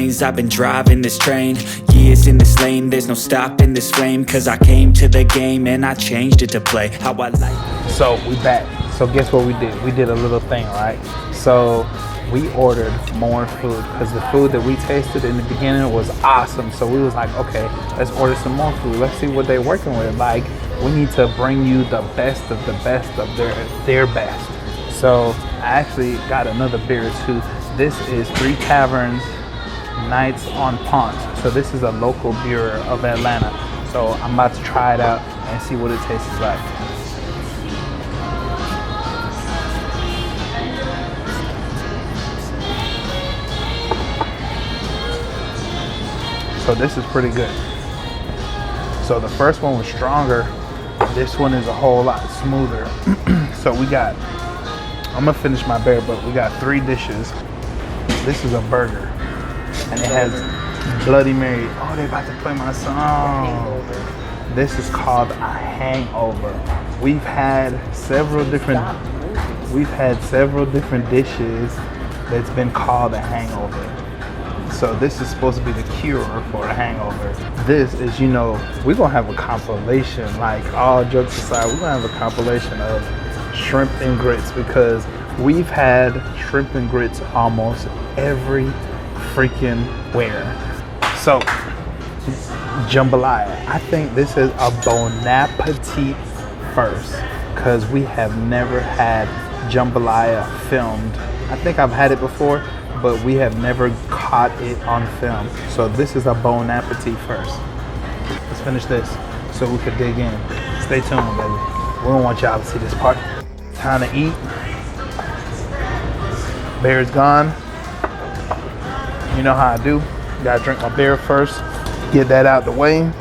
lanes. I've been driving this train, years in this lane. There's no stopping this flame, cause I came to the game and I changed it to play how I like. So we back. So guess what we did? We did a little thing, right? So we ordered more food because the food that we tasted in the beginning was awesome. So we was like, okay, let's order some more food. Let's see what they're working with. Like, we need to bring you the best of their best. So I actually got another beer too. This is Three Taverns Nights on Ponce. So this is a local beer of Atlanta. So I'm about to try it out and see what it tastes like. So this is pretty good. So the first one was stronger. This one is a whole lot smoother. So we got, I'm gonna finish my beer, but we got 3 dishes. This is a burger, and it has Bloody Mary. Oh, they about to play my song. This is called a hangover. We've had several different dishes that's been called a hangover. So this is supposed to be the cure for a hangover. This is, you know, we're gonna have a compilation, like all jokes aside, we're gonna have a compilation of shrimp and grits because we've had shrimp and grits almost every freaking where. So, jambalaya. I think this is a bonappetite first because we have never had jambalaya filmed. I think I've had it before, but we have never caught it on film. So this is a bonappetite first. Let's finish this so we can dig in. Stay tuned, baby. We don't want y'all to see this part. Time to eat. Beer is gone. You know how I do. Gotta drink my beer first. Get that out the way.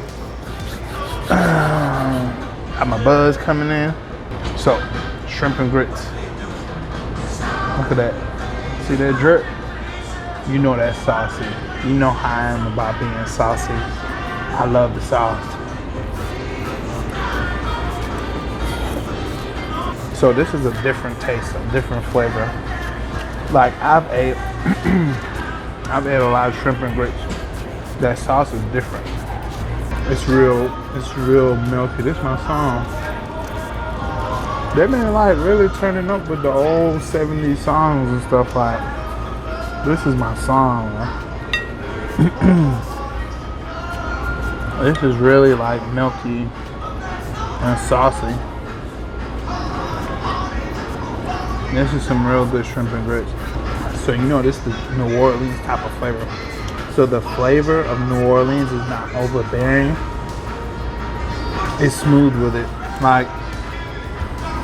Got my buzz coming in. So, shrimp and grits. Look at that. See that drip? You know that's saucy. You know how I am about being saucy. I love the sauce. So this is a different taste, a different flavor. Like I've ate a lot of shrimp and grits. That sauce is different. It's real milky. This is my song. They've been like really turning up with the old 70s songs and stuff like. This is my song, man. This is really like milky and saucy. This is some real good shrimp and grits. So you know this is the New Orleans type of flavor. So the flavor of New Orleans is not overbearing. It's smooth with it. Like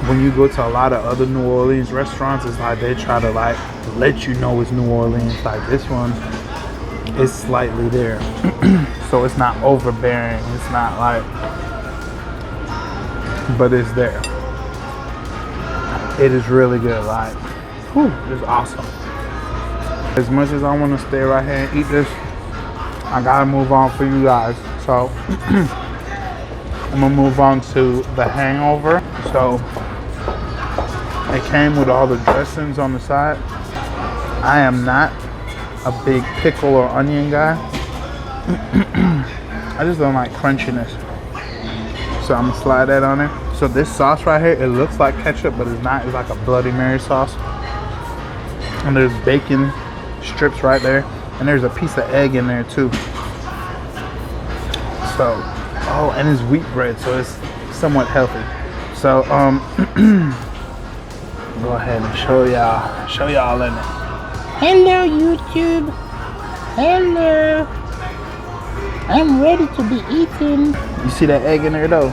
when you go to a lot of other New Orleans restaurants, it's like they try to like let you know it's New Orleans. Like this one is slightly there. So it's not overbearing. It's not like, but it's there. It is really good. Like, whew, it's awesome. As much as I want to stay right here and eat this, I gotta move on for you guys. So I'm gonna move on to the hangover. So it came with all the dressings on the side. I am not a big pickle or onion guy. I just don't like crunchiness. So I'm gonna slide that on there. So this sauce right here, it looks like ketchup, but it's not. It's like a Bloody Mary sauce. And there's bacon strips right there. And there's a piece of egg in there too. So, oh, and it's wheat bread, so it's somewhat healthy. So, go ahead and show y'all in it. Hello YouTube. Hello. I'm ready to be eaten. You see that egg in there though?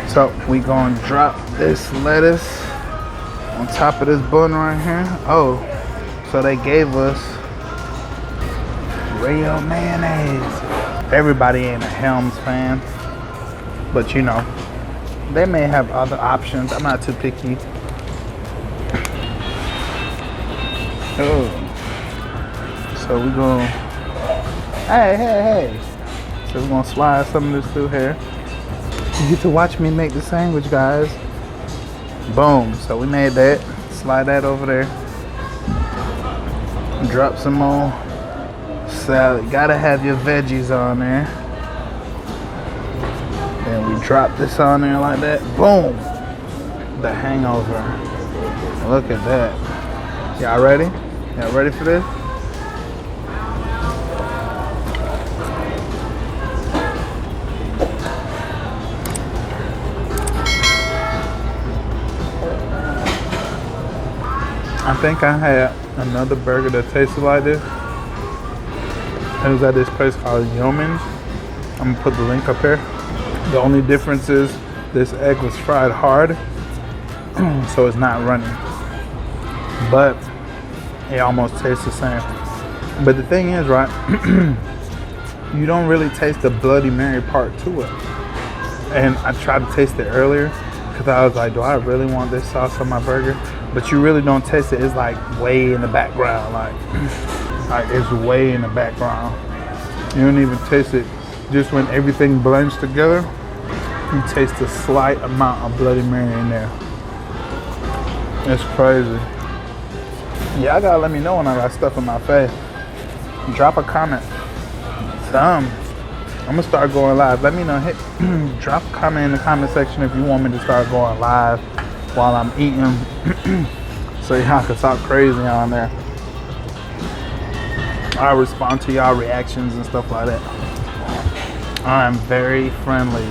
So we gonna drop this lettuce on top of this bun right here. Oh, so they gave us real mayonnaise. Everybody ain't a Helms fan, but you know, they may have other options. I'm not too picky. Oh, so we're gonna, hey. So we're gonna slide some of this through here. You get to watch me make the sandwich, guys. Boom, so we made that. Slide that over there. Drop some more salad. Gotta have your veggies on there. Then we drop this on there like that. Boom. The hangover. Look at that. Y'all ready? Y'all ready for this? I think I had another burger that tasted like this. It was at this place called 𝐦𝐨𝐬𝐿. I'm gonna put the link up here. The only difference is this egg was fried hard, so it's not runny. But it almost tastes the same. But the thing is, right, you don't really taste the Bloody Mary part to it. And I tried to taste it earlier because I was like, do I really want this sauce on my burger? But you really don't taste it. It's like way in the background, like it's way in the background. You don't even taste it. Just when everything blends together, you taste a slight amount of Bloody Mary in there. It's crazy. Y'all gotta let me know when I got stuff in my face. Drop a comment. I'm gonna start going live. Let me know. Drop a comment in the comment section if you want me to start going live while I'm eating, so y'all can talk crazy on there. I respond to y'all reactions and stuff like that. I'm very friendly.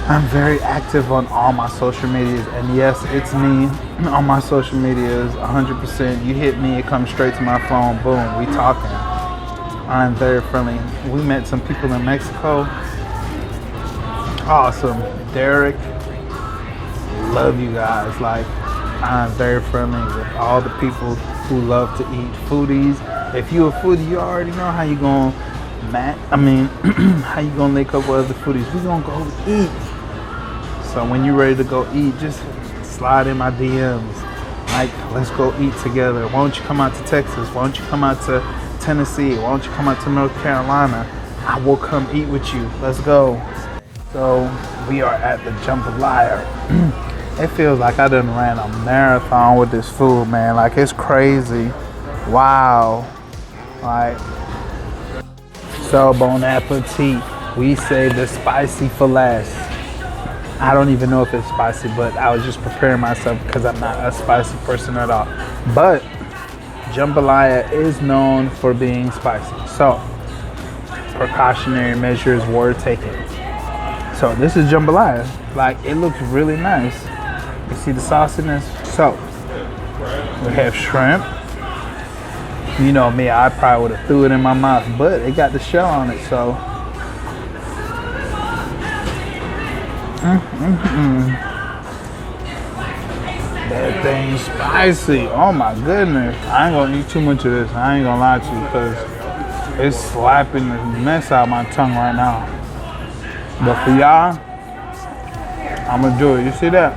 I'm very active on all my social medias, and yes, it's me on my social medias 100%. You hit me, it comes straight to my phone, boom, we talking. I'm very friendly. We met some people in Mexico. Awesome. Derek, love you guys. Like, I'm very friendly with all the people who love to eat. Foodies, if you a foodie, you already know how you gonna how you gonna link up with other foodies. We gonna go eat. So when you're ready to go eat, just slide in my DMs. Like, let's go eat together. Why don't you come out to Texas? Why don't you come out to Tennessee? Why don't you come out to North Carolina? I will come eat with you. Let's go. So we are at the jambalaya. It feels like I done ran a marathon with this food, man. Like, it's crazy. Wow. Like, so bon appetit. We saved the spicy for last. I don't even know if it's spicy, but I was just preparing myself because I'm not a spicy person at all. But jambalaya is known for being spicy. So precautionary measures were taken. So this is jambalaya. Like, it looks really nice. You see the sauce in this? So we have shrimp. You know me, I probably would have threw it in my mouth, but it got the shell on it, so. That thing's spicy. Oh my goodness. I ain't gonna eat too much of this. I ain't gonna lie to you, because it's slapping the mess out of my tongue right now. But for y'all, I'm gonna do it. You see that?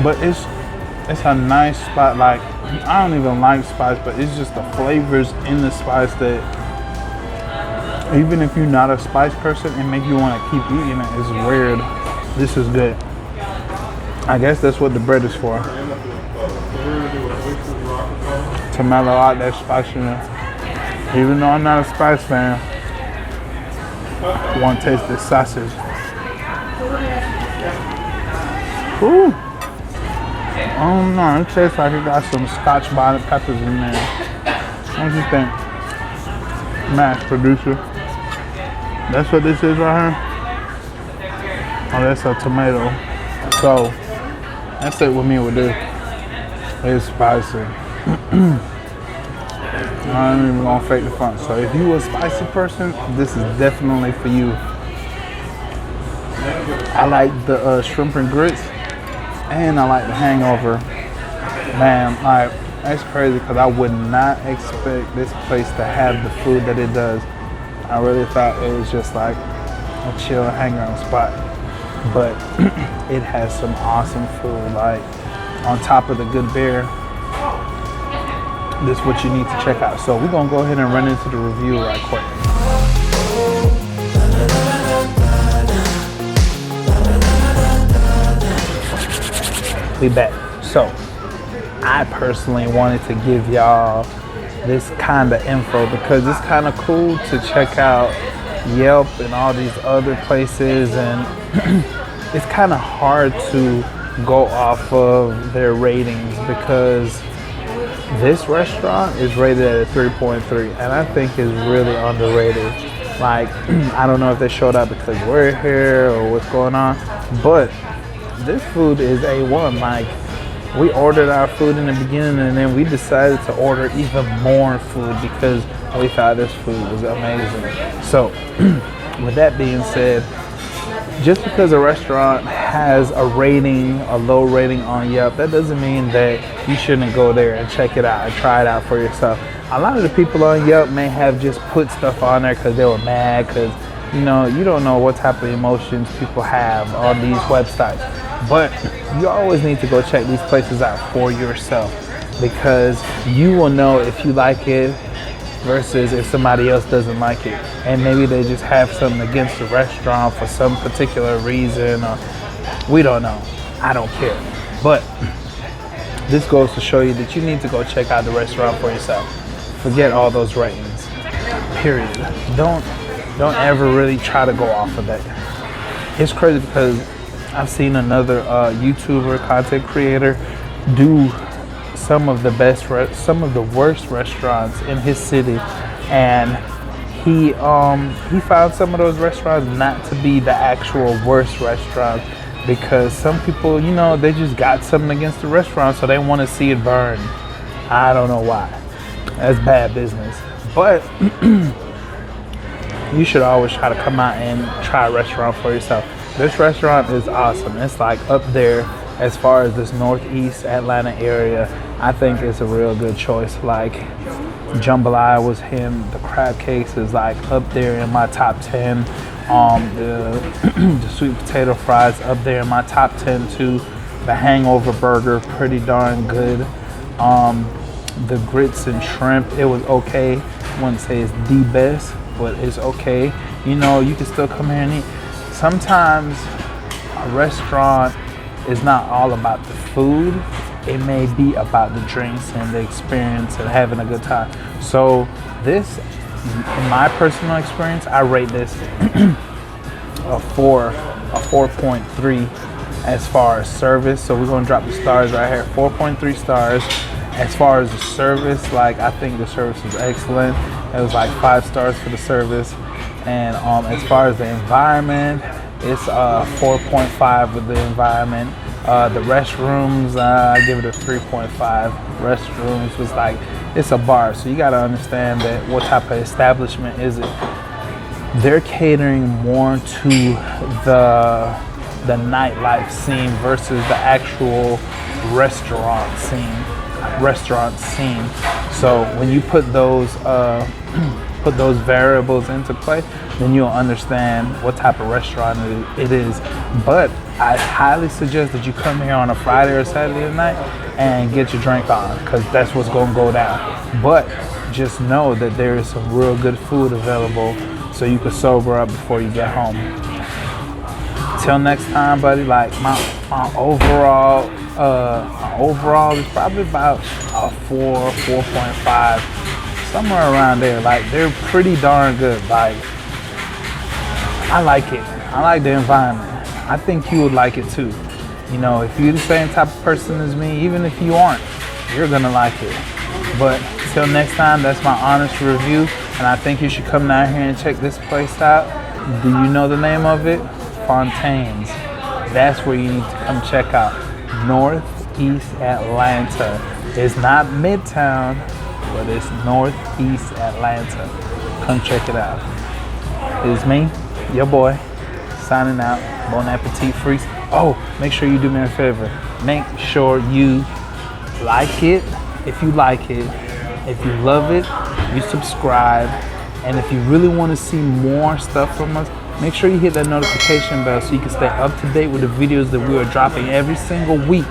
But it's a nice spot. Like, I don't even like spice, but it's just the flavors in the spice that, even if you're not a spice person, it makes you want to keep eating it. It's weird. This is good. I guess that's what the bread is for. To mellow out that spiciness. Even though I'm not a spice fan, I want to taste this sausage. Ooh. Oh no, it tastes like it got some Scotch bonnet peppers in there. What do you think? Mass producer. That's what this is right here? Oh, that's a tomato. So, that's it with me with this. It's spicy. I'm not even gonna fake the fun. So if you a spicy person, this is definitely for you. I like the shrimp and grits, and I like the hangover. Man, like, that's crazy because I would not expect this place to have the food that it does. I really thought it was just like a chill hangout spot, but it has some awesome food. Like, on top of the good beer, this is what you need to check out. So we're gonna go ahead and run into the review right quick. We back. So I personally wanted to give y'all this kind of info because it's kind of cool to check out Yelp and all these other places, and it's kind of hard to go off of their ratings because this restaurant is rated at a 3.3 and I think is really underrated. Like, I don't know if they showed up because we're here or what's going on, but this food is A1. Like, we ordered our food in the beginning and then we decided to order even more food because we thought this food was amazing. So with that being said, just because a restaurant has a rating, a low rating on Yelp, that doesn't mean that you shouldn't go there and check it out and try it out for yourself. A lot of the people on Yelp may have just put stuff on there because they were mad, because you don't know what type of emotions people have on these websites. But you always need to go check these places out for yourself because you will know if you like it versus if somebody else doesn't like it, and maybe they just have something against the restaurant for some particular reason, or we don't know. I don't care, but this goes to show you that you need to go check out the restaurant for yourself. Forget all those ratings, period. Don't ever really try to go off of that. It's crazy because I've seen another YouTuber, content creator, do some of the worst restaurants in his city, and he found some of those restaurants not to be the actual worst restaurants because some people, they just got something against the restaurant, so they want to see it burn. I don't know why. That's bad business. But you should always try to come out and try a restaurant for yourself. This restaurant is awesome. It's like up there as far as this northeast Atlanta area. I think it's a real good choice. Like, jambalaya was him. The crab cakes is like up there in my top 10. The sweet potato fries up there in my top 10 too. The hangover burger, pretty darn good. The grits and shrimp, it was okay. I wouldn't say it's the best, but it's okay. You can still come here and eat. Sometimes a restaurant is not all about the food. It may be about the drinks and the experience and having a good time. So this, in my personal experience, I rate this a 4.3 as far as service. So we're gonna drop the stars right here, 4.3 stars. As far as the service, like, I think the service was excellent. It was like 5 stars for the service. And as far as the environment, it's 4.5 with the environment. The restrooms, I give it a 3.5. Restrooms was like, it's a bar, so you gotta understand that what type of establishment is it. They're catering more to the nightlife scene versus the actual restaurant scene. So when you put those variables into play, then you'll understand what type of restaurant it is. But I highly suggest that you come here on a Friday or Saturday night and get your drink on, because that's what's going to go down. But just know that there is some real good food available so you can sober up before you get home. Till next time, buddy, like my overall is probably about a 4.5, somewhere around there. Like, they're pretty darn good. Like, I like it. I like the environment. I think you would like it too. If you're the same type of person as me, even if you aren't, you're gonna like it. But till next time, that's my honest review, and I think you should come down here and check this place out. Do you know the name of it? Fontaines. That's where you need to come check out. Northeast Atlanta. It's not Midtown, but it's Northeast Atlanta. Come check it out. It's me, your boy, signing out. Bon appetit, freaks. Oh, make sure you do me a favor. Make sure you like it if you like it. If you love it, you subscribe. And if you really want to see more stuff from us, make sure you hit that notification bell so you can stay up to date with the videos that we are dropping every single week.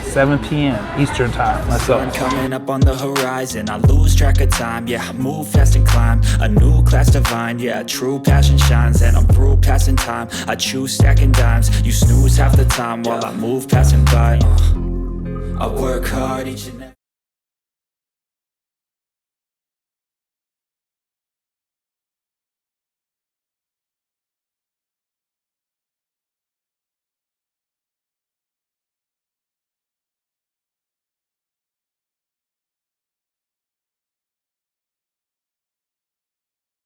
7 p.m. Eastern time. Let's go. Sun coming up on the horizon, I lose track of time. Yeah, I move fast and climb a new class divine. Yeah, true passion shines and I'm through passing time. I choose stacking dimes, you snooze half the time while I move passing by. I work hard each and